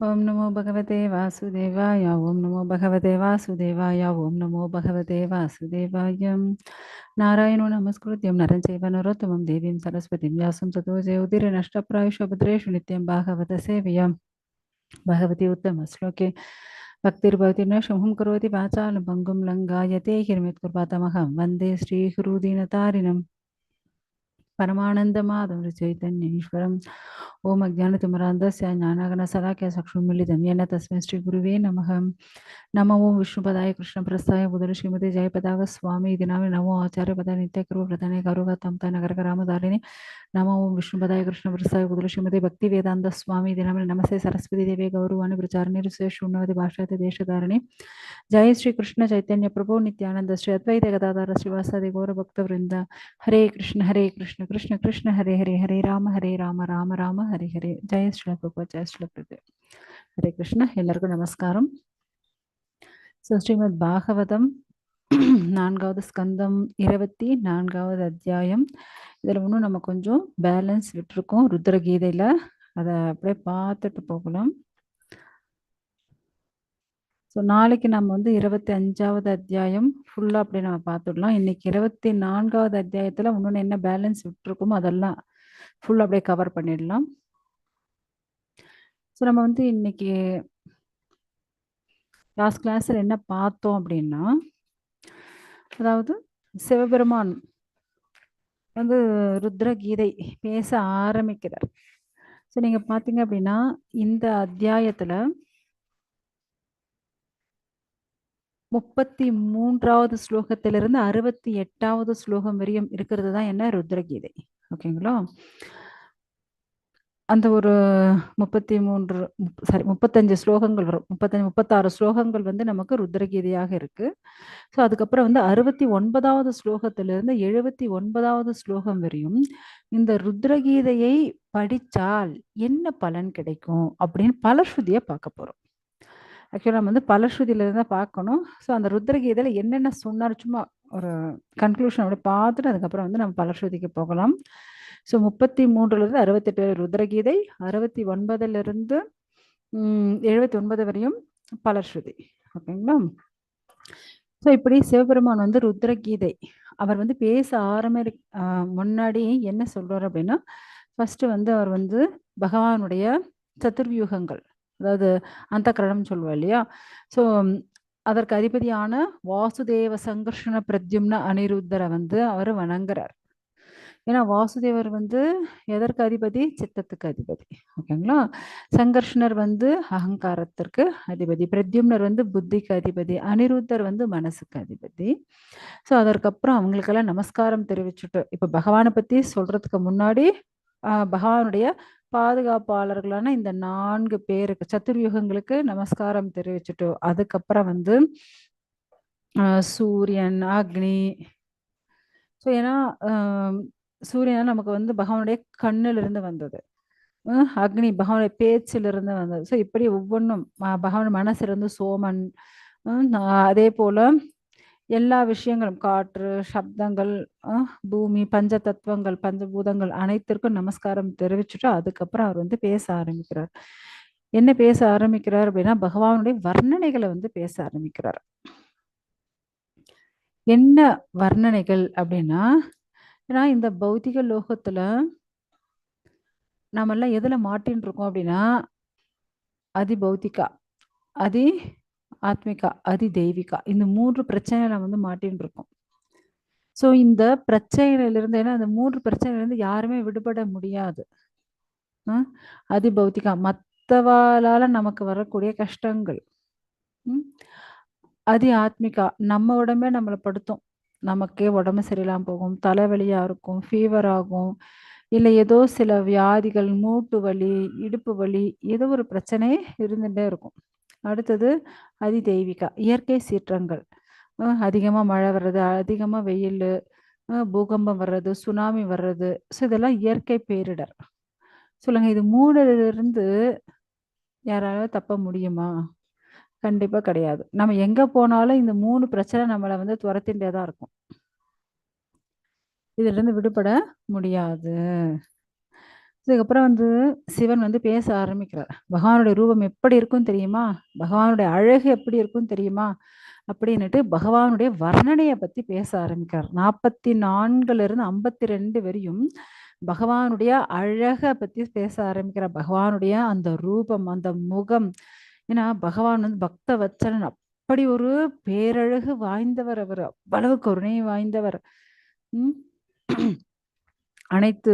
ओम नमो भगवते वासुदेवाय। ओम नमो भगवते वासुदेवाय। ओम नमो भगवते वासुदेवाय। नारायणो नमस्कृत्यं नरं चैव नरोत्तमं देवीं सरस्वतीं व्यासं ततो जयउदीर्नष्टप्रायुषो भद्रेषु नित्यं भागवत सेव्यं भगवती उत्तमश्लोके भक्तिर्भवति न शुभं करोति वाचालं भङ्गुं लङ्घायते हिरण्यकृपातमहं वन्दे श्रीगुरुदीनतारिणम् परमानन्दमाधव चैतन्येश्वरम्। ओम अज्ञानतिमिरान्धस्य ज्ञानागणशलाकया चक्षुर्मीलितं येन तस्मै श्रीगुरुवे नमः। नमो ओं विष्णुपदाय कृष्णप्रस्थाय बुधल श्रीमते जयपताक स्वामी इति नामे नमो आचार्यपदाय नित्यकरुव्रतने करुगतं नगरकरामधारिणे नमो ओं विष्णुपदाय कृष्णप्रस्थाय बुधल श्रीमते भक्तिवेदान्त स्वामी इति नामे नमस्ते सरस्वती देवे गौरवाणी प्रचारिणे शून्यवति भाषाते देशधारिणे जय श्री कृष्ण चैतन्य प्रभु नित्यानंद श्री अद्वैत गदाधर श्रीवासादि गौर भक्तवृंद हरे कृष्ण कृष्ण कृष्ण हरे हरे हरे राम राम राम हरे हरे जय श्री प्रभु जय श्री प्रभु हरे कृष्ण एल्लरिगू नमस्कारम सो श्रीमद् भागवतम நான்காவது ஸ்கந்தம் 24வது அத்தியாயம். இதில் இன்னும் நம்ம கொஞ்சம் பேலன்ஸ் விட்டுருக்கோம் ருத்ரகீதையில். அதை அப்படியே பார்த்துட்டு போகலாம். ஸோ நாளைக்கு நம்ம வந்து 25வது அத்தியாயம் ஃபுல்லாக அப்படியே நம்ம பார்த்துடலாம். இன்னைக்கு 24வது அத்தியாயத்தில் இன்னொன்று என்ன பேலன்ஸ் விட்டுருக்கோமோ அதெல்லாம் ஃபுல்லாக அப்படியே கவர் பண்ணிடலாம். ஸோ நம்ம வந்து இன்னைக்கு லாஸ்ட் கிளாஸில் என்ன பார்த்தோம் அப்படின்னா, அதாவது சிவபெருமான் வந்து ருத்ரகீதை பேச ஆரம்பிக்கிறார். ஸோ நீங்கள் பார்த்தீங்க அப்படின்னா இந்த அத்தியாயத்தில் 33வது ஸ்லோகத்திலிருந்து 68வது ஸ்லோகம் வரையும் இருக்கிறது தான் என்ன ருத்ரகீதை. ஓகேங்களா? அந்த ஒரு 35 ஸ்லோகங்கள் வரும். 36 ஸ்லோகங்கள் வந்து நமக்கு ருத்ரகீதையாக இருக்கு. ஸோ அதுக்கப்புறம் வந்து 69வது ஸ்லோகத்திலிருந்து 79வது ஸ்லோகம் வரையும் இந்த ருத்ரகீதையை படித்தால் என்ன பலன் கிடைக்கும் அப்படின்னு பலஸ்ருதியை பார்க்க போகிறோம். ஆக்சுவலாக நம்ம வந்து பலஸ்ருதியிலிருந்து தான் பார்க்கணும். ஸோ அந்த ருத்ரகீதையில் என்னென்ன சொன்னார் சும்மா ஒரு கன்க்ளூஷன் அப்படி பார்த்துட்டு அதுக்கப்புறம் வந்து நம்ம பலஸ்ருதிக்கு போகலாம். ஸோ 33லேருந்து 68 ருத்ரகீதை, 69லேருந்து 79 வரையும் பலஸ்ருதி. ஓகேங்களா? ஸோ இப்படி சிவபெருமான் வந்து ருத்ரகீதை அவர் வந்து பேச முன்னாடி என்ன சொல்றாரு அப்படின்னா, ஃபர்ஸ்ட் வந்து அவர் வந்து பகவானுடைய சதுர்வியூகங்கள், அதாவது அந்த கரணம் சொல்லுவா இல்லையா, ஸோ அதற்கு அதிபதியான வாசுதேவ சங்கர்ஷண பிரத்யும்ன அனிருத்தரை வந்து அவர் வணங்குறார். ஏன்னா வாசுதேவர் வந்து எதற்கு அதிபதி? சித்தத்துக்கு அதிபதி. ஓகேங்களா? சங்கர்ஷனர் வந்து அகங்காரத்திற்கு அதிபதி, பிரத்யும்னர் வந்து புத்திக்கு அதிபதி, அனிருத்தர் வந்து மனசுக்கு அதிபதி. ஸோ அதற்கப்புறம் அவங்களுக்கெல்லாம் நமஸ்காரம் தெரிவிச்சுட்டு, இப்போ பகவானை பற்றி சொல்றதுக்கு முன்னாடி பகவானுடைய பாதுகாப்பாளர்களான இந்த 4 பேருக்கு சதுர்யுகங்களுக்கு நமஸ்காரம் தெரிவிச்சுட்டு, அதுக்கப்புறம் வந்து சூரியன், அக்னி. ஸோ ஏன்னா சூரியன் நமக்கு வந்து பகவானுடைய கண்ணிலிருந்து வந்தது, அக்னி பகவானுடைய பேச்சிலிருந்து வந்தது. ஸோ இப்படி ஒவ்வொன்றும் பகவான் மனசிலிருந்து சோமன், அதே போல எல்லா விஷயங்களும் காற்று, சப்தங்கள், பூமி, பஞ்ச தத்துவங்கள், பஞ்சபூதங்கள் அனைத்திற்கும் நமஸ்காரம் தெரிவிச்சுட்டு அதுக்கப்புறம் அவர் வந்து பேச ஆரம்பிக்கிறார். என்ன பேச ஆரம்பிக்கிறார் அப்படின்னா, பகவானுடைய வர்ணனைகளை வந்து பேச ஆரம்பிக்கிறார். என்ன வர்ணனைகள் அப்படின்னா, ஏன்னா இந்த பௌதிக லோகத்துல நாமெல்லாம் எதுல மாட்டின்னு இருக்கோம் அப்படின்னா, அதி பௌத்திகா, அதி ஆத்மிகா, அதி தெய்வீகா, இந்த 3 பிரச்சனையில வந்து மாட்டின்னு இருக்கோம். ஸோ இந்த பிரச்சனையிலிருந்து, ஏன்னா அந்த 3 பிரச்சனையிலிருந்து யாருமே விடுபட முடியாது. அதி பௌத்திகா மற்றவாளால நமக்கு வரக்கூடிய கஷ்டங்கள், அதி ஆத்மிகா நம்ம உடம்பே நம்மளை படுத்தும், நமக்கே உடம்பு சரியில்லாமல் போகும், தலைவலியாக இருக்கும், ஃபீவர் ஆகும், இல்லை ஏதோ சில வியாதிகள், மூட்டு வலி, இடுப்பு வலி, ஏதோ ஒரு பிரச்சனை இருந்துகிட்டே இருக்கும். அடுத்தது அதி தெய்வீகா, இயற்கை சீற்றங்கள், அதிகமாக மழை வர்றது, அதிகமாக வெயில், பூகம்பம் வர்றது, சுனாமி வர்றது. ஸோ இதெல்லாம் இயற்கை பேரிடர். சொல்லுங்க, இது 3லிருந்து யாராவது தப்ப முடியுமா? கண்டிப்பா கிடையாது. நம்ம எங்க போனாலும் இந்த 3 பிரச்சனை நம்மளை வந்து துரத்தின்றே தான் இருக்கும். இதுல இருந்து விடுபட முடியாது. இதுக்கப்புறம் வந்து சிவன் வந்து பேச ஆரம்பிக்கிறார். பகவானுடைய ரூபம் எப்படி இருக்கும் தெரியுமா? பகவானுடைய அழகு எப்படி இருக்கும் தெரியுமா? அப்படின்னுட்டு பகவானுடைய வர்ணனைய பத்தி பேச ஆரம்பிக்கிறார். 44ல இருந்து 52 வரையும் பகவானுடைய அழக பத்தி பேச ஆரம்பிக்கிறார். பகவானுடைய அந்த ரூபம், அந்த முகம். ஏன்னா பகவான் வந்து பக்த வத்சலன். அப்படி ஒரு பேரழகு வாய்ந்தவர் அவர். அவ்வளவு கருணை வாய்ந்தவர். ம். அனைத்து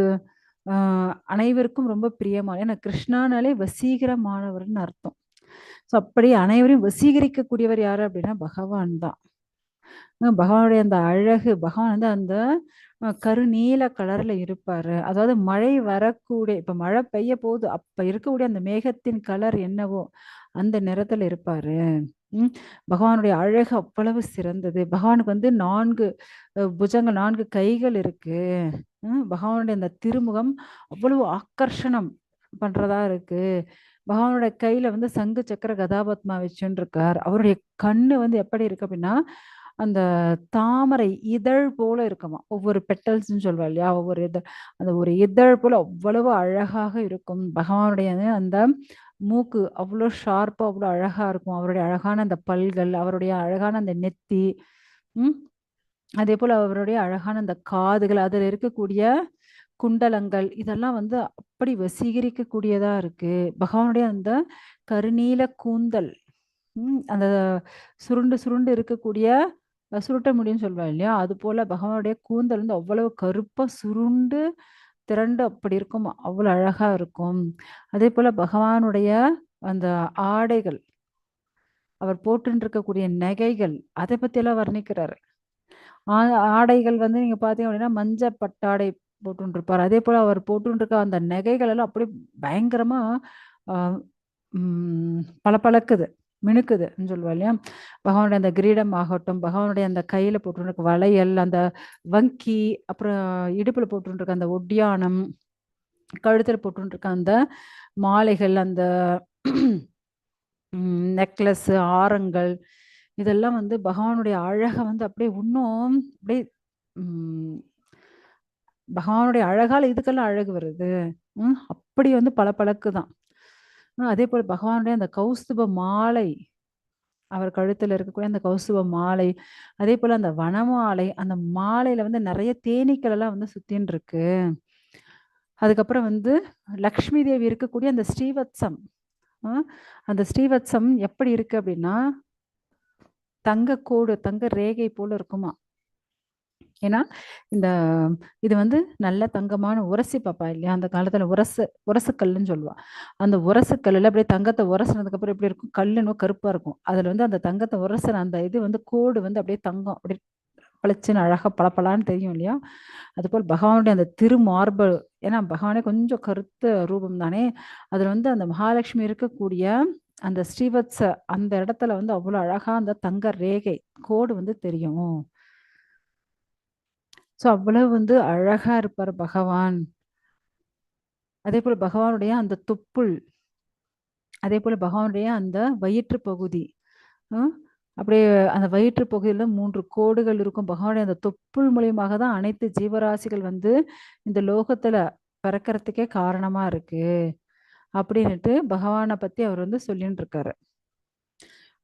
அனைவருக்கும் ரொம்ப பிரியமான, ஏன்னா கிருஷ்ணானாலே வசீகரமானவர்னு அர்த்தம். ஸோ அப்படி அனைவரையும் வசீகரிக்கக்கூடியவர் யாரு அப்படின்னா பகவான் தான். பகவானுடைய அந்த அழகு, பகவான் வந்து அந்த கருநீல கலர்ல இருப்பாரு. அதாவது மழை வரக்கூடிய, இப்ப மழை பெய்ய போகுது, அப்ப இருக்கக்கூடிய அந்த மேகத்தின் கலர் என்னவோ அந்த நிறத்துல இருப்பாரு. பகவானுடைய அழகு அவ்வளவு சிறந்தது. பகவானுக்கு வந்து 4 புஜங்கள், 4 கைகள் இருக்கு. பகவானுடைய அந்த திருமுகம் அவ்வளவு ஆக்கர்ஷணம் பண்றதா இருக்கு. பகவானுடைய கையில வந்து சங்கு சக்கர கதாபத்மா வச்சுன்னு இருக்கார். அவருடைய கண்ணு வந்து எப்படி இருக்கு அப்படின்னா, அந்த தாமரை இதழ் போல இருக்குமா. ஒவ்வொரு பெட்டல்ஸ்ன்னு சொல்வா இல்லையா? ஒவ்வொரு இதழ், அந்த ஒரு இதழ் போல அவ்வளவு அழகாக இருக்கும். பகவானுடைய அந்த மூக்கு அவ்வளோ ஷார்ப்பா, அவ்வளோ அழகா இருக்கும். அவருடைய அழகான அந்த பல்கள், அவருடைய அழகான அந்த நெத்தி, ம் அதே போல அவருடைய அழகான அந்த காதுகள், அதுல இருக்கக்கூடிய குண்டலங்கள், இதெல்லாம் வந்து அப்படி வசீகரிக்கக்கூடியதா இருக்கு. பகவானுடைய அந்த கருநீல கூந்தல், அந்த சுருண்டு சுருண்டு இருக்கக்கூடிய சுருட்ட முடியும்னு சொல்வா இல்லையா? அது போல பகவானுடைய கூந்தல் வந்து அவ்வளவு கருப்பா சுருண்டு திரண்டு அப்படி இருக்கும். அவ்வளவு அழகா இருக்கும். அதே போல பகவானுடைய அந்த ஆடைகள், அவர் போட்டுன்னு இருக்கக்கூடிய நகைகள், அதை பத்தி எல்லாம் வர்ணிக்கிறாரு. ஆ ஆடைகள் வந்து நீங்க பார்த்தீங்க அப்படின்னா, மஞ்ச பட்டாடை போட்டுருப்பாரு. அதேபோல அவர் போட்டுருக்க அந்த நகைகள் எல்லாம் அப்படியே பயங்கரமா அ ம் பளபளக்குது, மினுக்குதுன்னு சொல்லுவா இல்லையா? பகவானுடைய அந்த கிரீடம் ஆகட்டும், பகவானுடைய அந்த கையில போட்டுருக்க வளையல், அந்த வங்கி, அப்புறம் இடுப்புல போட்டுருக்க அந்த ஒட்டியாணம், கழுத்துல போட்டுருக்க அந்த மாலைகள், அந்த நெக்லஸ், ஆரங்கள், இதெல்லாம் வந்து பகவானுடைய அழக வந்து அப்படியே இன்னும் அப்படியே ம் பகவானுடைய அழகால இதுக்கெல்லாம் அழகு வருது. அப்படி வந்து பளபளக்குதாம். அதேபோல பகவானுடைய அந்த கௌஸ்துப மாலை, அவர் கழுத்துல இருக்கக்கூடிய அந்த கௌஸ்துப மாலை, அதேபோல அந்த வனமாலை, அந்த மாலையில வந்து நெறைய தேனீக்கள் எல்லாம் வந்து சுத்தின்னு இருக்கு. அதுக்கப்புறம் வந்து லக்ஷ்மி தேவி இருக்கக்கூடிய அந்த ஸ்ரீவத்சம், அ அந்த ஸ்ரீவத்சம் எப்படி இருக்கு அப்படின்னா, தங்க கோடு, தங்க ரேகை போல இருக்குமா. ஏன்னா, இந்த இது வந்து நல்ல தங்கமான உரசி பாப்பா இல்லையா? அந்த காலத்துல உரசுக்கல்லுன்னு சொல்லுவா. அந்த உரசுக்கல்லுல அப்படியே தங்கத்த உரசுனதுக்கு அப்புறம் எப்படி இருக்கும்? கல்லு இன்னும் கருப்பா இருக்கும். அதுல வந்து அந்த தங்கத்த உரசுன அந்த இது வந்து கோடு வந்து அப்படியே தங்கம். அப்படியே பளிச்சுன்னு அழகா பளபளன்னு தெரியும் இல்லையா? அதுபோல் பகவானுடைய அந்த திருமார்பு, ஏன்னா பகவானே கொஞ்சம் கருத்த ரூபம் தானே. அதுல வந்து அந்த மகாலட்சுமி இருக்கக்கூடிய அந்த ஸ்ரீவத்ச அந்த இடத்துல வந்து அவ்வளோ அழகா அந்த தங்க ரேகை கோடு வந்து தெரியும். ஸோ அவ்வளவு வந்து அழகா இருப்பார் பகவான். அதேபோல பகவானுடைய அந்த தொப்புள், அதேபோல பகவானுடைய அந்த வயிற்று பகுதி. அ அப்படியே அந்த வயிற்று பகுதியில 3 கோடுகள் இருக்கும். பகவானுடைய அந்த தொப்புள் மூலியமாக தான் அனைத்து ஜீவராசிகள் வந்து இந்த லோகத்துல பிறக்கறதுக்கே காரணமா இருக்கு. அப்படின்னுட்டு பகவான பத்தி அவர் வந்து சொல்லின்னு இருக்காரு.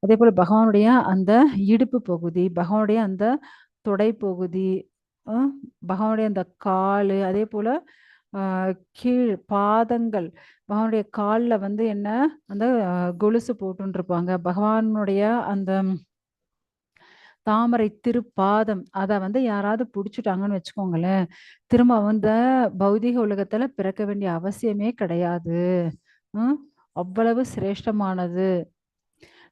அதேபோல பகவானுடைய அந்த இடுப்பு பகுதி, பகவானுடைய அந்த தொடை பகுதி, அ பகவானுடைய அந்த காலு, அதேபோல அ கீழ் பாதங்கள், பகவானுடைய கால்ல வந்து என்ன அந்த கொலுசு போட்டுருப்பாங்க. பகவானுடைய அந்த தாமரை திருப்பாதம், அத வந்து யாராவது புடிச்சுட்டாங்கன்னு வச்சுக்கோங்களேன், திரும்ப அந்த பௌதீக உலகத்துல பிறக்க வேண்டிய அவசியமே கிடையாது. ம். அவ்வளவு சிரேஷ்டமானது.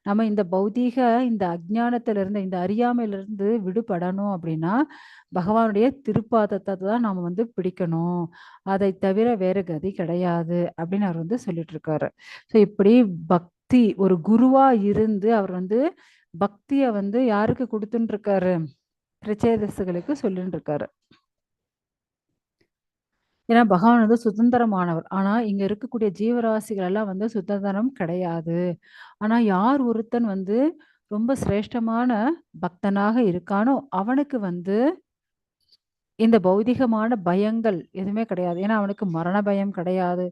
நம்ம இந்த பௌதீக இந்த அஞ்ஞானத்திலிருந்து, இந்த அறியாமையிலிருந்து விடுபடணும் அப்படின்னா, பகவானுடைய திருப்பாதத்த தான் நாம வந்து பிடிக்கணும். அதை தவிர வேற கதி கிடையாது அப்படின்னு அவர் வந்து சொல்லிட்டு இருக்காரு. ஸோ இப்படி பக்தி ஒரு குருவா இருந்து அவர் வந்து பக்திய வந்து யாருக்கு குடுத்துன்னு இருக்காரு? பிரச்சேதசுகளுக்கு சொல்லின்னு இருக்காரு. ஏன்னா பகவான் வந்து சுதந்திரமானவர். ஆனா இங்க இருக்கக்கூடிய ஜீவராசிகள் எல்லாம் வந்து சுதந்திரம் கிடையாது. ஆனா யார் ஒருத்தன் வந்து ரொம்ப சிரேஷ்டமான பக்தனாக இருக்கானோ, அவனுக்கு வந்து இந்த பௌதிகமான பயங்கள் எதுவுமே கிடையாது. ஏன்னா, அவனுக்கு மரண பயம் கிடையாது.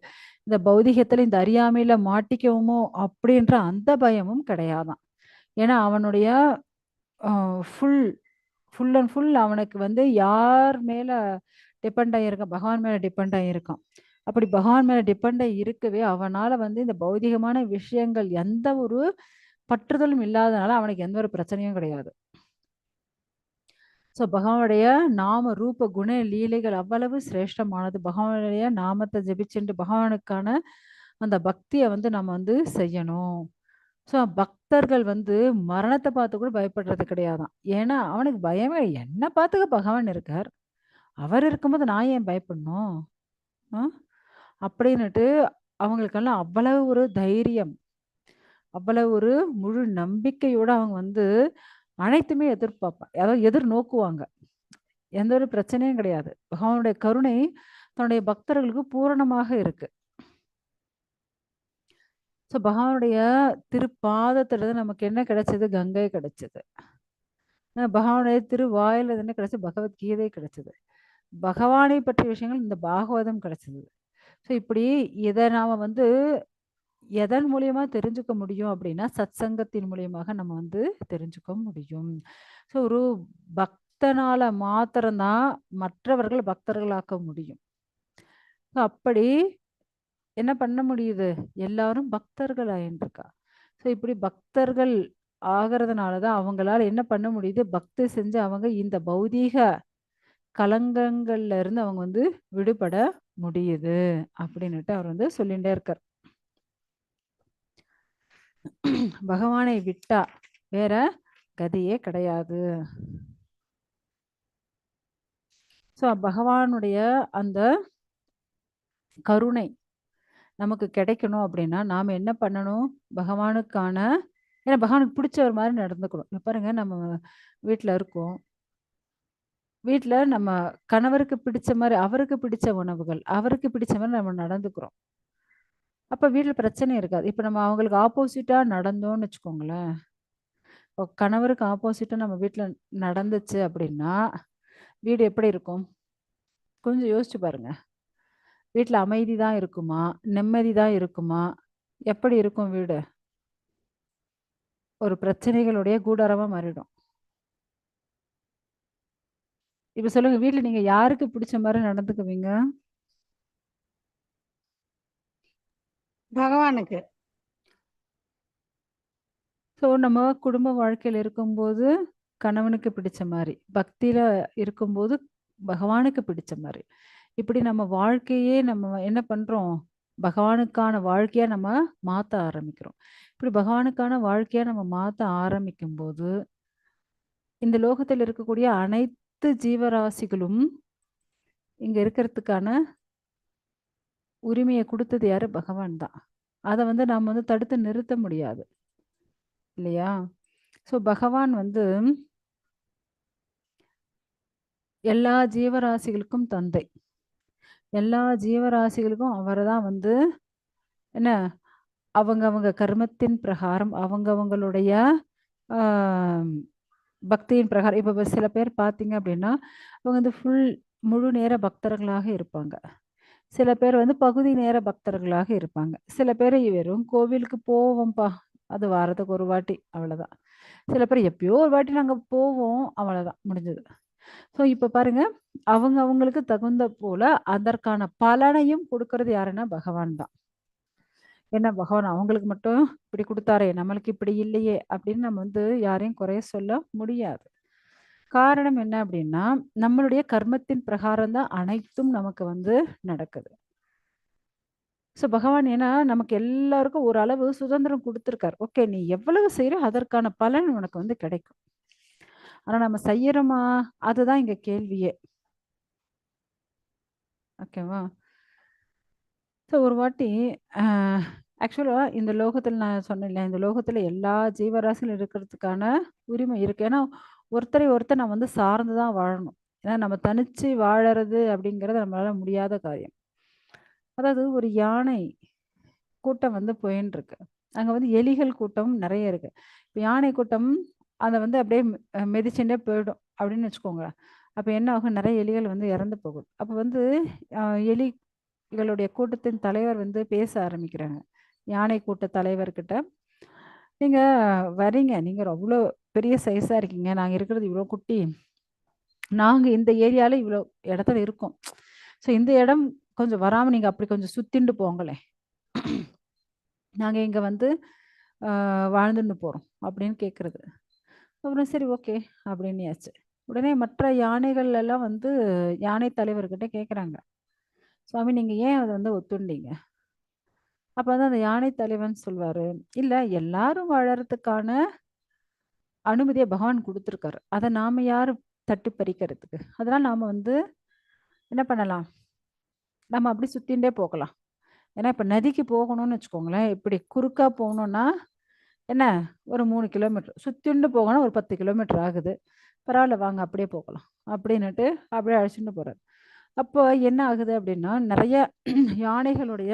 இந்த பௌதிகத்துல இந்த அறியாமையில மாட்டிக்குவோமோ! அப்படின்ற அந்த பயமும் கிடையாதாம். ஏன்னா, அவனுடைய அ ஃபுல் ஃபுல் அண்ட் ஃபுல் அவனுக்கு வந்து யார் மேல டிபெண்ட் ஆகியிருக்கான்? பகவான் மேல டிபெண்ட் ஆகியிருக்கான். அப்படி பகவான் மேல டிபெண்ட் ஆகி இருக்கவே, அவனால வந்து இந்த பௌதிகமான விஷயங்கள் எந்த ஒரு பற்றுதலும் இல்லாதனால அவனுக்கு எந்த ஒரு பிரச்சனையும் கிடையாது. ஸோ பகவானுடைய நாம, ரூப, குண, லீலைகள் அவ்வளவு சிரேஷ்டமானது. பகவானுடைய நாமத்தை ஜெபிச்சுண்டு பகவானுக்கான அந்த பக்திய வந்து நம்ம வந்து செய்யணும். ஸோ பக்தர்கள் வந்து மரணத்த பார்த்து கூட பயப்படுறது கிடையாதாம். ஏன்னா, அவனுக்கு பயமே என்ன பார்த்துக்க பகவான் இருக்கார். அவர் இருக்கும்போது நான் ஏன் பயப்படணும்? அ அப்படின்னுட்டு அவங்களுக்கெல்லாம் அவ்வளவு ஒரு தைரியம், அவ்வளவு ஒரு முழு நம்பிக்கையோட அவங்க வந்து அனைத்துமே அதாவது எதிர்நோக்குவாங்க. எந்த ஒரு பிரச்சனையும் கிடையாது. பகவானுடைய கருணை தன்னுடைய பக்தர்களுக்கு பூரணமாக இருக்கு. ஸோ பகவானுடைய திருப்பாதத்துல நமக்கு என்ன கிடைச்சது? கங்கை கிடைச்சது. பகவானுடைய திருவாயில என்ன கிடைச்சது? பகவத்கீதை கிடைச்சது. பகவானை பற்றிய விஷயங்கள் இந்த பாகவதம் கிடைச்சது. ஸோ இப்படி இத நாம வந்து எதன் மூலியமா தெரிஞ்சுக்க முடியும் அப்படின்னா, சத்சங்கத்தின் மூலியமாக நம்ம வந்து தெரிஞ்சுக்க முடியும். ஸோ ஒரு பக்தனால மாத்திரம் தான் மற்றவர்கள் பக்தர்களாக்க முடியும். ஸோ அப்படி என்ன பண்ண முடியுது? எல்லாரும் பக்தர்கள் ஆயின்றிருக்கா. ஸோ இப்படி பக்தர்கள் ஆகறதுனால தான் அவங்களால என்ன பண்ண முடியுது? பக்தி செஞ்சு அவங்க இந்த பௌதீக கலங்கங்கள்ல இருந்து அவங்க வந்து விடுபட முடியுது. அப்படின்னுட்டு அவர் வந்து சொல்லிண்டே இருக்கார். பகவானை விட்டா வேற கதியே கிடையாது. ஸோ பகவானுடைய அந்த கருணை நமக்கு கிடைக்கணும் அப்படின்னா, நாம என்ன பண்ணணும்? பகவானுக்கான ஏன்னா பகவானுக்கு பிடிச்சவர் மாரி நடந்துக்கணும். இப்ப பாருங்க நம்ம வீட்ல இருக்கோம். வீட்ல நம்ம கணவருக்கு பிடிச்ச மாரி, அவருக்கு பிடிச்ச உணவுகள், அவருக்கு பிடிச்ச மாரி நம்ம நடந்துக்கிறோம். அப்ப வீட்ல பிரச்சனை இருக்காது. இப்ப நம்ம அவங்களுக்கு ஆப்போசிட்டா நடந்தோம்னு வச்சுக்கோங்களேன். இப்போ கணவருக்கு ஆப்போசிட்டா நம்ம வீட்ல நடந்துச்சு அப்படின்னா, வீடு எப்படி இருக்கும்? கொஞ்சம் யோசிச்சு பாருங்க. வீட்ல அமைதி தான் இருக்குமா? நிம்மதி தான் இருக்குமா? எப்படி இருக்கும் வீடு? ஒரு பிரச்சனைகளுடைய கூடாரமா மாறிடும். இப்ப சொல்லுங்க வீட்ல நீங்க யாருக்கு பிடிச்ச மாரி நடந்துக்குவீங்க? பகவானுக்கு. ஸோ நம்ம குடும்ப வாழ்க்கையில இருக்கும்போது, கணவனுக்கு பிடிச்ச மாரி. பக்தியில இருக்கும்போது, பகவானுக்கு பிடிச்ச மாரி. இப்படி நம்ம வாழ்க்கையே நம்ம என்ன பண்றோம்? பகவானுக்கான வாழ்க்கையா நம்ம மாத்த ஆரம்பிக்கிறோம். இப்படி பகவானுக்கான வாழ்க்கையா நம்ம மாத்த ஆரம்பிக்கும்போது, இந்த லோகத்தில் இருக்கக்கூடிய அனைத்து ஜீவராசிகளும் இங்க இருக்கிறதுக்கான உரிமைய குடுத்தது யாரு? பகவான் தான். அத வந்து நாம வந்து தடுத்து நிறுத்த முடியாது. இல்லையா? ஸோ பகவான் வந்து எல்லா ஜீவராசிகளுக்கும் தந்தை. எல்லா ஜீவராசிகளுக்கும் அவரு தான் வந்து என்ன அவங்க கர்மத்தின் பிரகாரம் அவங்களுடைய ஆ பக்தியின் பிரகாரம் இப்ப சில பேர் பார்த்தீங்க அப்படின்னா, அவங்க வந்து முழு நேர பக்தர்களாக இருப்பாங்க. சில பேர் வந்து பகுதி நேர பக்தர்களாக இருப்பாங்க. சில பேர் வெறும் கோவிலுக்கு போவோம்ப்பா, அது வாரத்துக்கு ஒரு வாட்டி அவ்வளோதான். சில பேர் எப்பயோ ஒரு வாட்டி நாங்க போவோம், அவ்வளோதான் முடிஞ்சது. ஸோ இப்ப பாருங்க, அவங்களுக்கு தகுந்த போல அதற்கான பலனையும் குடுக்குறது யாருன்னா பகவான் தான். ஏன்னா பகவான் அவங்களுக்கு மட்டும் இப்படி குடுத்தாரே, நம்மளுக்கு இப்படி இல்லையே அப்படின்னு நம்ம வந்து யாரையும் குறைய சொல்ல முடியாது. காரணம் என்ன அப்படின்னா, நம்மளுடைய கர்மத்தின் பிரகாரம் தான் அனைத்தும் நமக்கு வந்து நடக்குது. ஸோ பகவான் ஏன்னா நமக்கு எல்லாருக்கும் ஒரு அளவு சுதந்திரம் குடுத்துருக்கார். ஓகே நீ எவ்வளவு செய்றயோ அதற்கான பலன் உனக்கு வந்து கிடைக்கும். ஆனா நம்ம செய்யறோமா? அதுதான் இங்க கேள்வியே. ஓகேவா? ஸோ ஒரு வாட்டி அ ஆக்சுவலா இந்த லோகத்தில நான் சொன்னேன்ல, இந்த லோகத்தில எல்லா ஜீவராசிகளும் இருக்கிறதுக்கான உரிமை இருக்கு. ஏன்னா, ஒருத்தரை ஒருத்தர் நம்ம வந்து சார்ந்து தான் வாழணும். ஏன்னா நம்ம தனிச்சு வாழறது அப்படிங்கிறது நம்மளால முடியாத காரியம். அதாவது ஒரு யானை கூட்டம் வந்து போயின்ருக்கு. அங்க வந்து எலிகள் கூட்டம் நெறைய இருக்கு. இப்ப யானை கூட்டம் அத வந்து அப்படியே மிதிச்சுண்டே போயிடும் அப்படின்னு வச்சுக்கோங்க. அப்ப என்ன ஆகும்? நெறைய எலிகள் வந்து இறந்து போகும். அப்ப வந்து எலிகளுடைய கூட்டத்தின் தலைவர் வந்து பேச ஆரம்பிக்கிறாங்க. யானை கூட்ட தலைவர்கிட்ட, "நீங்க வரீங்க. நீங்க அவ்ளோ பெரிய சைஸா இருக்கீங்க. நாங்க இருக்கிறது இவ்ளோ குட்டி. நாங்க இந்த ஏரியால இவ்ளோ இடத்துல இருக்கோம். ஸோ இந்த இடம் கொஞ்சம் வராம நீங்க அப்படி கொஞ்சம் சுத்திண்டு போங்களேன். நாங்க இங்க வந்து வாழ்ந்துன்னு போறோம்." அப்படின்னு கேட்கறது. அப்புறம் சரி ஓகே அப்படின்னியாச்சு. உடனே மற்ற யானைகள் எல்லாம் வந்து யானை தலைவர்கிட்ட கேட்குறாங்க. "சுவாமி நீங்க ஏன் அத வந்து ஒத்துண்டீங்க?" அப்ப வந்து அந்த யானை தலைவன் சொல்வாரு, "இல்ல எல்லாரும் வாழறதுக்கான அனுமதிய பகவான் குடுத்துருக்காரு. அத நாம யாரு தட்டி பறிக்கிறதுக்கு? அதனால நாம வந்து என்ன பண்ணலாம்? நம்ம அப்படி சுத்திண்டே போகலாம். ஏன்னா இப்ப நதிக்கு போகணும்னு வச்சுக்கோங்களேன், இப்படி குறுக்கா போணும்னா என்ன ஒரு 3 கிலோமீட்டர். சுத்திண்டு போகணும்னா ஒரு 10 கிலோமீட்டர் ஆகுது. பரவால்ல வாங்க அப்படியே போகலாம்." அப்படின்னுட்டு அப்படியே அழைச்சுட்டு போறாரு. அப்போ என்ன ஆகுது அப்படின்னா, நெறைய யானைகளுடைய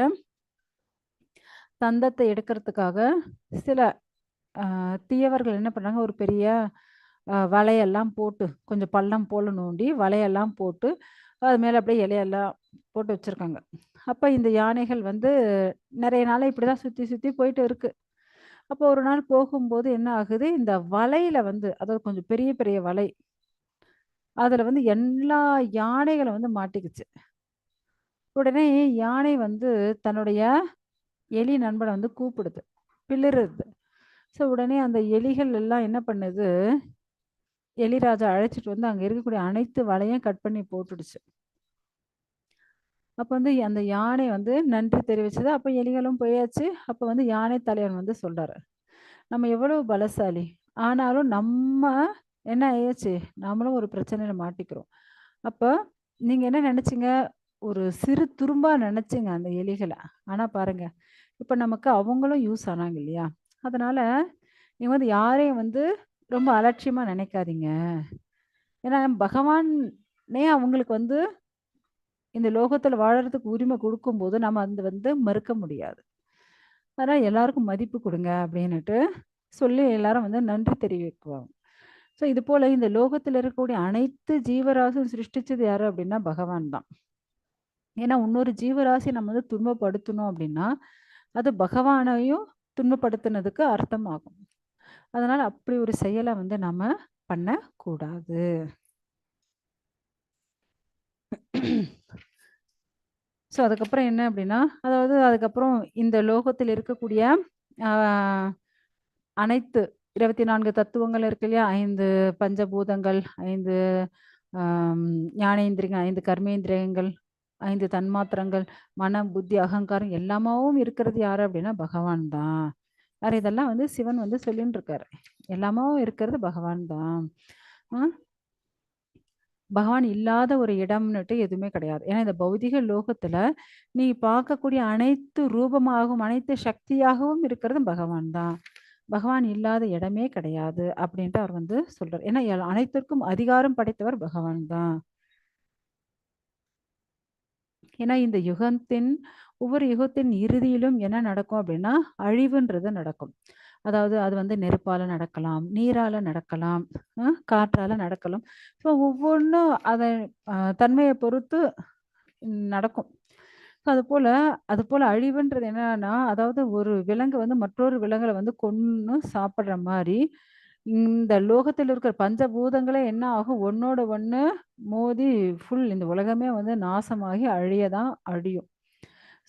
தந்தத்த எடுக்கிறதுக்காக சில தீயவர்கள் என்ன பண்ணாங்க, ஒரு பெரிய வலையெல்லாம் போட்டு, கொஞ்சம் பள்ளம் போல நோண்டி, வலையெல்லாம் போட்டு, அது மேல அப்படியே இலையெல்லாம் போட்டு வச்சிருக்காங்க. அப்ப இந்த யானைகள் வந்து நெறைய நாளா இப்படிதான் சுத்தி, சுத்தி போயிட்டு இருக்கு. அப்போ ஒரு நாள் போகும்போது என்ன ஆகுது, இந்த வலையில வந்து அதாவது கொஞ்சம் பெரிய, பெரிய வலை. அதுல வந்து எல்லா யானைகளும் வந்து மாட்டிக்கிச்சு. உடனே யானை வந்து தன்னுடைய எலி நண்பன வந்து கூப்பிடுது. பிளிறுது. ஸோ உடனே அந்த எலிகள் எல்லாம் என்ன பண்ணுது, எலிராஜா அழைச்சிட்டு வந்து அங்க இருக்கக்கூடிய அனைத்து வலையும் கட் பண்ணி போட்டுடுச்சு. அப்ப வந்து அந்த யானை வந்து நன்றி தெரிவிச்சது. அப்ப எலிகளும் போயாச்சு. அப்ப வந்து யானை தலைவன் வந்து சொல்றாரு, "நம்ம எவ்வளவு பலசாலி. ஆனாலும் நம்ம என்ன ஆயாச்சு, நாமளும் ஒரு பிரச்சனையில மாட்டிக்கிறோம்." அப்ப நீங்க என்ன நெனச்சீங்க, ஒரு சிறு துரும்பா நெனச்சீங்க அந்த எலிகள. ஆனா பாருங்க, இப்ப நமக்கு அவங்களும் யூஸ் ஆனாங்க இல்லையா? அதனால நீங்க வந்து யாரையும் வந்து ரொம்ப அலட்சியமா நெனைக்காதீங்க. ஏன்னா பகவானே அவங்களுக்கு வந்து இந்த லோகத்துல வாழறதுக்கு உரிமை குடுக்கும்போது, நம்ம அது வந்து மறுக்க முடியாது. அதனால எல்லாருக்கும் மதிப்பு குடுங்க அப்டின்னுட்டு சொல்லி எல்லாரும் வந்து நன்றி தெரிவிக்குவாங்க. ஸோ இது போல இந்த லோகத்துல இருக்கக்கூடிய அனைத்து ஜீவராசியும் சிருஷ்டிச்சது யாரு அப்டின்னா பகவான் தான். ஏன்னா இன்னொரு ஜீவராசிய நம்ம வந்து துன்பப்படுத்தணும் அப்டின்னா, அது பகவானையும் துன்பப்படுத்துனதுக்கு அர்த்தமாகும். அதனால அப்படி ஒரு செயல வந்து நம்ம பண்ணக்கூடாது. ஸோ அதுக்கப்புறம் என்ன அப்படின்னா, அதாவது அதுக்கப்புறம் இந்த லோகத்தில் இருக்கக்கூடிய ஆ அனைத்து 24 தத்துவங்கள் இருக்கு இல்லையா? 5 பஞ்சபூதங்கள், 5 ஆம் ஞானேந்திரியங்கள், 5 கர்மேந்திரியங்கள், 5 தன்மாத்திரங்கள், மனம், புத்தி, அகங்காரம் எல்லாமாவும் இருக்கிறது யாரு அப்படின்னா பகவான் தான். வேற இதெல்லாம் வந்து சிவன் வந்து சொல்லின்னு இருக்காரு. எல்லாமாவும் இருக்கிறது பகவான் தான். அ பகவான் இல்லாத ஒரு இடம்னுட்டு எதுவுமே கிடையாது. ஏன்னா இந்த பௌதிக லோகத்துல நீ பார்க்கக்கூடிய அனைத்து ரூபமாகவும், அனைத்து சக்தியாகவும் இருக்கிறது பகவான் தான். பகவான் இல்லாத இடமே கிடையாது அப்படின்ட்டு அவர் வந்து சொல்றார். ஏன்னா அனைத்திற்கும் அதிகாரம் படைத்தவர் பகவான் தான். ஏன்னா இந்த யுகத்தின் ஒவ்வொரு யுகத்தின் இறுதியிலும் என்ன நடக்கும் அப்படின்னா, அழிவுன்றது நடக்கும். அதாவது அது வந்து நெருப்பால நடக்கலாம், நீரால நடக்கலாம், காற்றால நடக்கலாம். ஸோ ஒவ்வொன்னும் அத தன்மைய பொறுத்து நடக்கும். ஸோ அதுபோல அழிவுன்றது என்னன்னா, அதாவது ஒரு விலங்கு வந்து மற்றொரு விலங்குல வந்து கொன்னு சாப்பிடுற மாரி, இந்த லோகத்தில இருக்கிற பஞ்சபூதங்களே என்ன ஆகும், ஒண்ணோட ஒண்ணு மோதி இந்த உலகமே வந்து நாசமாகி அழிய தான் அழியும்.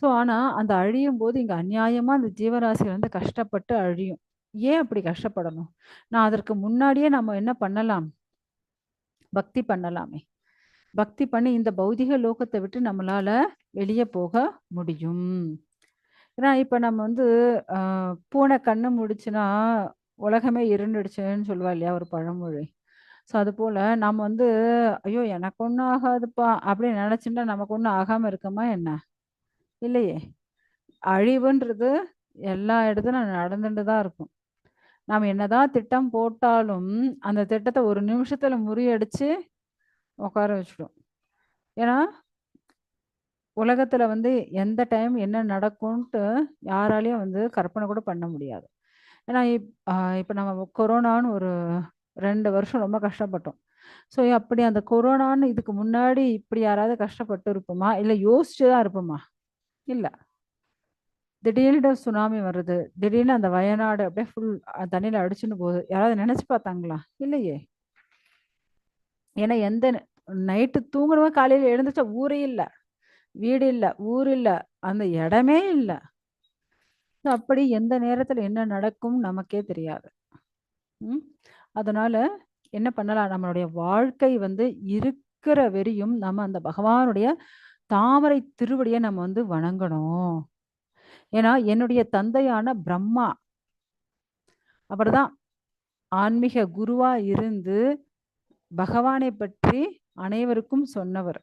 ஸோ ஆனா, அந்த அழியும்போது இங்க அநியாயமா அந்த ஜீவராசிகள் வந்து கஷ்டப்பட்டு அழியும். ஏன் அப்படி கஷ்டப்படணும்? நான் அதற்கு முன்னாடியே நம்ம என்ன பண்ணலாம்? பக்தி பண்ணலாமே! பக்தி பண்ணி இந்த பௌதிக லோகத்த விட்டு நம்மளால வெளிய போக முடியும். ஏன்னா, இப்ப நம்ம வந்து அ பூனை கண்ண மூடுச்சுன்னா, உலகமே இருண்டுடுச்சுன்னு சொல்லுவா இல்லையா? ஒரு பழமொழி. ஸோ அதுபோல நம்ம வந்து, "ஐயோ! எனக்கு ஒண்ணும் ஆகாதுப்பா" அப்படின்னு நெனச்சுட்டா நமக்கு ஒண்ணும் ஆகாம இருக்குமா என்ன? இல்லையே! அழிவுன்றது எல்லா இடத்துலயும் நடந்துட்டு தான் இருக்கும். நாம என்னதான் திட்டம் போட்டாலும், அந்த திட்டத்த ஒரு நிமிஷத்துல முறியடிச்சு உட்கார வச்சுடும். ஏன்னா, உலகத்துல வந்து எந்த டைம் என்ன நடக்கும்ன்ட்டு யாராலயும் வந்து கற்பனை கூட பண்ண முடியாது. ஏன்னா, இப்ப நம்ம கொரோனான்னு ஒரு 2 வருஷம் ரொம்ப கஷ்டப்பட்டோம். ஸோ அப்படி அந்த கொரோனான்னு இதுக்கு முன்னாடி இப்படி யாராவது கஷ்டப்பட்டு இருப்போமா? இல்ல யோசிச்சு தான் இருப்போமா? இல்ல. திடீர்னு சுனாமி வருது. திடீர்னு அந்த வயநாடு அப்படியே ஃபுல் தண்ணீல அடிச்சுன்னு போகுது. யாராவது நெனச்சு பார்த்தாங்களா? இல்லையே! ஏன்னா எந்த நைட்டு தூங்குறவன் காலையில எழுந்துச்சா ஊரே இல்ல. வீடு இல்ல, ஊர் இல்ல, அந்த இடமே இல்ல. அப்படி எந்த நேரத்துல என்ன நடக்கும் நமக்கே தெரியாது. ம். அதனால என்ன பண்ணலாம்? நம்மளுடைய வாழ்க்கை வந்து இருக்கிற வரையும் நம்ம அந்த பகவானுடைய தாமரை திருவடிய நம்ம வந்து வணங்கணும். ஏன்னா, என்னுடைய தந்தையான பிரம்மா, அவர்தான் ஆன்மீக குருவா இருந்து பகவானை பற்றி அனைவருக்கும் சொன்னவர்.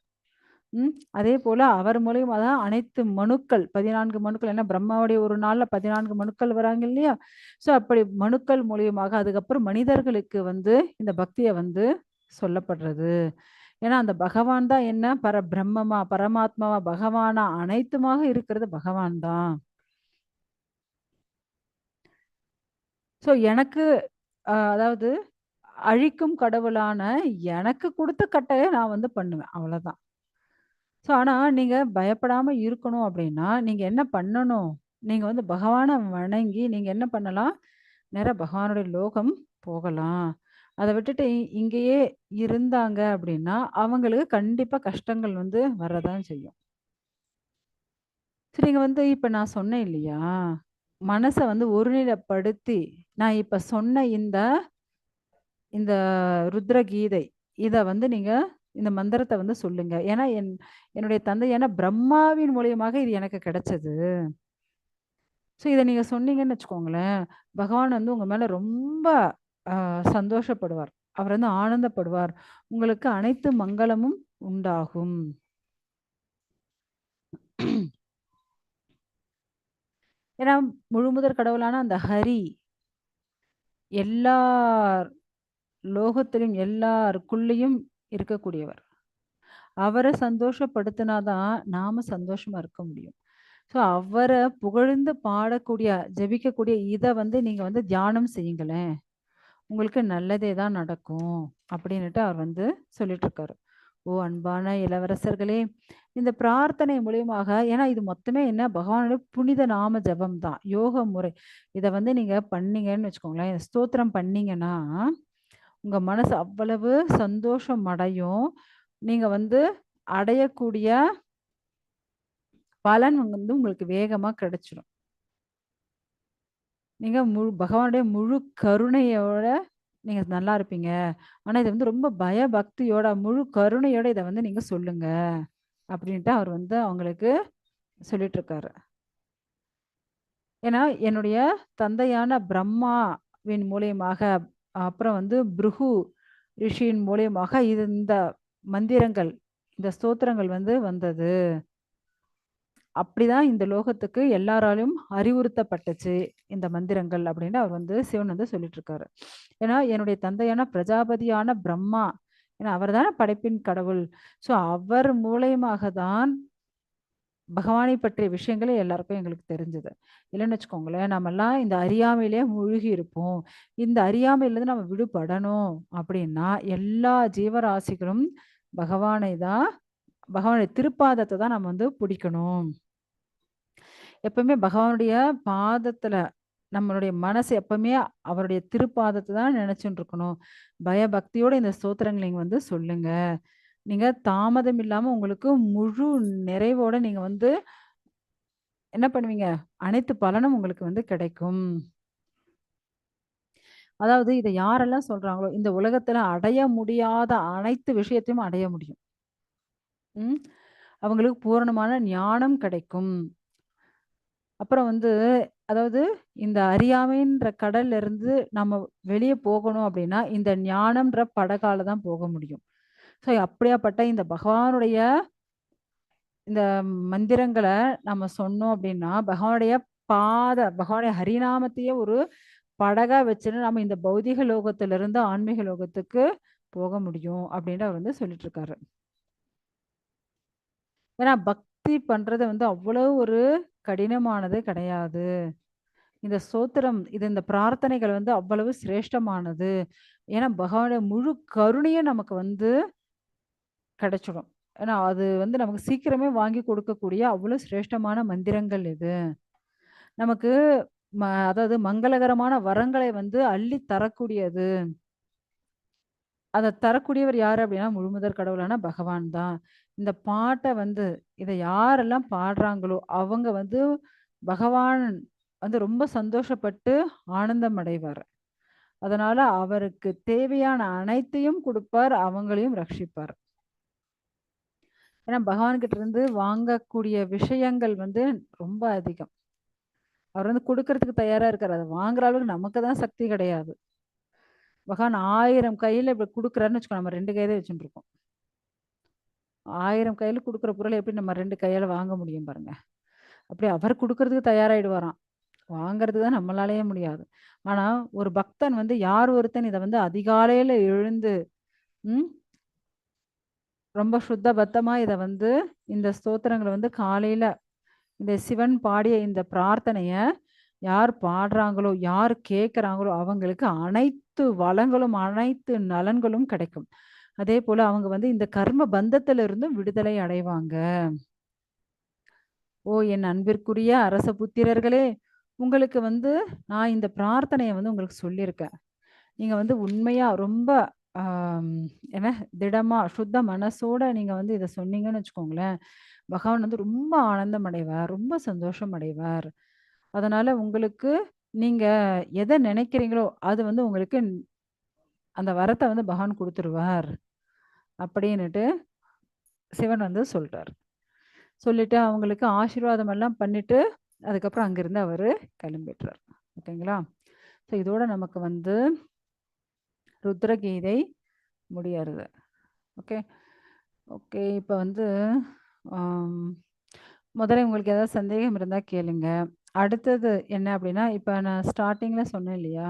ம். அதேபோல அவர் மூலியமா தான் அனைத்து மனுக்கள் 14 மனுக்கள் ஏன்னா பிரம்மாவுடைய ஒரு நாள்ல 14 மனுக்கள் வராங்க இல்லையா? ஸோ அப்படி மனுக்கள் மூலியமாக அதுக்கப்புறம் மனிதர்களுக்கு வந்து இந்த பக்திய வந்து சொல்லப்படுறது. ஏன்னா அந்த பகவான் தான் என்ன பரபிரம்மமா, பரமாத்மாவா, பகவானா அனைத்துமாக இருக்கிறது பகவான் தான். ஸோ எனக்கு அதாவது அழிக்கும் கடவுளான எனக்கு குடுத்த கட்டளைய நான் வந்து பண்ணுவேன். அவ்வளோதான். ஸோ ஆனா, நீங்க பயப்படாம இருக்கணும் அப்டின்னா, நீங்க என்ன பண்ணணும்? நீங்க வந்து பகவான வணங்கி, நீங்க என்ன பண்ணலாம்? நேரா பகவானுடைய லோகம் போகலாம். அத விட்டுட்டு இங்கேயே இருந்தாங்க அப்டின்னா, அவங்களுக்கு கண்டிப்பா கஷ்டங்கள் வந்து வரதான் செய்யும். சரி நீங்க வந்து இப்ப நான் சொன்னேன் இல்லையா? மனச வந்து ஒருநிலைப்படுத்தி, நான் இப்ப சொன்ன இந்த இந்த ருத்ர கீதை, இத வந்து நீங்க இந்த மந்திரத்த வந்து சொல்லுங்க. ஏன்னா, என்னுடைய தந்தை ஏன்னா பிரம்மாவின் மூலியமாக இது எனக்கு கிடைச்சது. ஸோ இத நீங்க சொன்னீங்கன்னு வச்சுக்கோங்களேன், பகவான் வந்து உங்க மேல ரொம்ப அ சந்தோஷப்படுவார். அவர் வந்து ஆனந்தப்படுவார். உங்களுக்கு அனைத்து மங்களமும் உண்டாகும். ஏன்னா, முழுமுதற் கடவுளான அந்த ஹரி, எல்லார் லோகத்திலும் எல்லாருக்குள்ளயும் இருக்கக்கூடியவர். அவர சந்தோஷப்படுத்தினா தான் நாம சந்தோஷமா இருக்க முடியும். ஸோ அவர புகழ்ந்து பாடக்கூடிய, ஜெபிக்கக்கூடிய இத வந்து நீங்க வந்து தியானம் செய்யுங்களேன். உங்களுக்கு நல்லதே தான் நடக்கும். அப்படின்னுட்டு அவர் வந்து சொல்லிட்டு இருக்காரு. ஓ அன்பான இளவரசர்களே! இந்த பிரார்த்தனை மூலியமாக ஏன்னா இது மொத்தமே என்ன பகவானுடைய புனித நாம ஜெபம் தான். யோக முறை. இத வந்து நீங்க பண்ணீங்கன்னு வச்சுக்கோங்களேன், ஸ்தோத்திரம் பண்ணீங்கன்னா, உங்க மனசு அவ்வளவு சந்தோஷம் அடையும். நீங்க வந்து அடையக்கூடிய பலன் வந்து உங்களுக்கு வேகமா கிடைச்சிடும். நீங்க பகவானுடைய முழு கருணையோட நீங்க நல்லா இருப்பீங்க. ஆனா இது வந்து ரொம்ப பயபக்தியோட, முழு கருணையோட இத வந்து நீங்க சொல்லுங்க. அப்படின்ட்டு அவர் வந்து அவங்களுக்கு சொல்லிட்டு இருக்காரு. ஏன்னா, என்னுடைய தந்தையான பிரம்மாவின் மூலியமாக, அப்புறம் வந்து பிருகு ரிஷியின் மூலியமாக இந்த மந்திரங்கள், இந்த ஸ்தோத்திரங்கள் வந்து வந்தது. அப்படிதான் இந்த லோகத்துக்கு எல்லாராலும் அறிவுறுத்தப்பட்டுச்சு, இந்த மந்திரங்கள் அப்படின்னு அவர் வந்து சிவன் வந்து சொல்லிட்டு இருக்காரு. ஏன்னா, என்னுடைய தந்தையான பிரஜாபதியான பிரம்மா, ஏன்னா அவர் தானே படைப்பின் கடவுள். ஸோ அவர் மூலியமாக தான் பகவானை பற்றிய விஷயங்களே எல்லாருக்கும் எங்களுக்கு தெரிஞ்சது. இல்லன்னு வச்சுக்கோங்களேன், நம்மலாம் இந்த அறியாமையிலேயே மூழ்கி இருப்போம். இந்த அறியாமையிலேருந்து நம்ம விடுபடணும் அப்படின்னா, எல்லா ஜீவராசிகளும் பகவானை தான் பகவானுடைய திருப்பாதத்த தான் நம்ம வந்து புடிக்கணும். எப்பவுமே பகவானுடைய பாதத்துல நம்மளுடைய மனசு எப்பவுமே அவருடைய திருப்பாதத்த தான் நினைச்சுட்டு இருக்கணும். பயபக்தியோட இந்த ஸ்தோத்திரங்கள நீங்க வந்து சொல்லுங்க. நீங்க தாமதம் இல்லாம உங்களுக்கு முழு நிறைவோட நீங்க வந்து என்ன பண்ணுவீங்க? அனைத்து பலனும் உங்களுக்கு வந்து கிடைக்கும். அதாவது இத யாரெல்லாம் சொல்றாங்களோ, இந்த உலகத்துல அடைய முடியாத அனைத்து விஷயத்தையும் அடைய முடியும். ம். அவங்களுக்கு பூரணமான ஞானம் கிடைக்கும். அப்புறம் வந்து அதாவது இந்த அறியாமைன்ற கடல்ல இருந்து நம்ம வெளிய போகணும் அப்படின்னா, இந்த ஞானம்ன்ற படகால தான் போக முடியும். ஸோ அப்படியாப்பட்ட இந்த பகவானுடைய இந்த மந்திரங்கள நம்ம சொன்னோம் அப்படின்னா, பகவானுடைய ஹரிநாமத்தையே ஒரு படகா வச்சுன்னு நம்ம இந்த பௌதீக லோகத்திலிருந்து ஆன்மீக லோகத்துக்கு போக முடியும் அப்படின்னு அவர் வந்து சொல்லிட்டு இருக்காரு. ஏன்னா பக்தி பண்றது வந்து அவ்வளவு ஒரு கடினமானது கிடையாது. இந்த ஸ்தோத்திரம் இந்த பிரார்த்தனைகள் வந்து அவ்வளவு சிரேஷ்டமானது. ஏன்னா பகவானுடைய முழு கருணையும் நமக்கு வந்து கிடைச்சிடும். ஏன்னா அது வந்து நமக்கு சீக்கிரமே வாங்கி கொடுக்கக்கூடிய அவ்வளோ சிரேஷ்டமான மந்திரங்கள் இது. நமக்கு அதாவது மங்களகரமான வரங்களை வந்து அள்ளி தரக்கூடியது. அத தரக்கூடியவர் யாரு அப்படின்னா, முழுமுதற் கடவுளான பகவான் தான். இந்த பாட்ட வந்து இத யாரெல்லாம் பாடுறாங்களோ, அவங்க வந்து பகவான் வந்து ரொம்ப சந்தோஷப்பட்டு ஆனந்தம் அடைவார். அதனால அவருக்கு தேவையான அனைத்தையும் குடுப்பார், அவங்களையும் ரட்சிப்பார். ஏன்னா பகவான்கிட்ட இருந்து வாங்கக்கூடிய விஷயங்கள் வந்து ரொம்ப அதிகம். அவர் வந்து குடுக்கறதுக்கு தயாரா இருக்காரு. அத வாங்குற அளவுக்கு நமக்கு தான் சக்தி கிடையாது. பகவான் 1000 கையில இப்படி குடுக்குறாருன்னு வச்சுக்கோ, நம்ம 2 கை தான் வச்சுட்டுருக்கோம். 1000 கையில குடுக்குற பொருள எப்படி நம்ம 2 கையால வாங்க முடியும் பாருங்க. அப்படி அவர் குடுக்கறதுக்கு தயாராயிடுவாராம். வாங்குறதுக்கு தான் நம்மளாலயே முடியாது. ஆனா, ஒரு பக்தன் வந்து யார் ஒருத்தன் இத வந்து அதிகாலையில எழுந்து, ம் ரொம்ப சுத்த பத்தமா இத வந்து இந்த ஸ்தோத்திரங்கள வந்து காலையில இந்த சிவன் பாடிய இந்த பிரார்த்தனைய யார் பாடுறாங்களோ, யார் கேட்கறாங்களோ, அவங்களுக்கு அனைத்து வளங்களும், அனைத்து நலன்களும் கிடைக்கும். அதேபோல அவங்க வந்து இந்த கர்ம பந்தத்திலிருந்தும் விடுதலை அடைவாங்க. ஓ! என் அன்பிற்குரிய அரச புத்திரர்களே! உங்களுக்கு வந்து நான் இந்த பிரார்த்தனைய வந்து உங்களுக்கு சொல்லியிருக்கேன். நீங்க வந்து உண்மையா ரொம்ப ஆம் என்ன திடமா, சுத்த மனசோட நீங்க வந்து இத சொன்னீங்கன்னு வச்சுக்கோங்களேன், பகவான் வந்து ரொம்ப ஆனந்தம் அடைவார். ரொம்ப சந்தோஷம் அடைவார். அதனால உங்களுக்கு நீங்க எத நினைக்கிறீங்களோ, அது வந்து உங்களுக்கு அந்த வரத்த வந்து பகவான் குடுத்துருவார். அப்படின்னுட்டு சிவன் வந்து சொல்றாரு. சொல்லிட்டு அவங்களுக்கு ஆசீர்வாதம் எல்லாம் பண்ணிட்டு, அதுக்கப்புறம் அங்கிருந்து அவரு கிளம்பிடுறார். ஓகேங்களா? ஸோ இதோட நமக்கு வந்து ருத்ரகீதை முடியறது. ஓகே. ஓகே. இப்ப வந்து ஆம் முதல்ல உங்களுக்கு ஏதாவது சந்தேகம் இருந்தா கேளுங்க. அடுத்தது என்ன அப்படின்னா, இப்ப நான் ஸ்டார்ட்டிங்ல சொன்னேன் இல்லையா?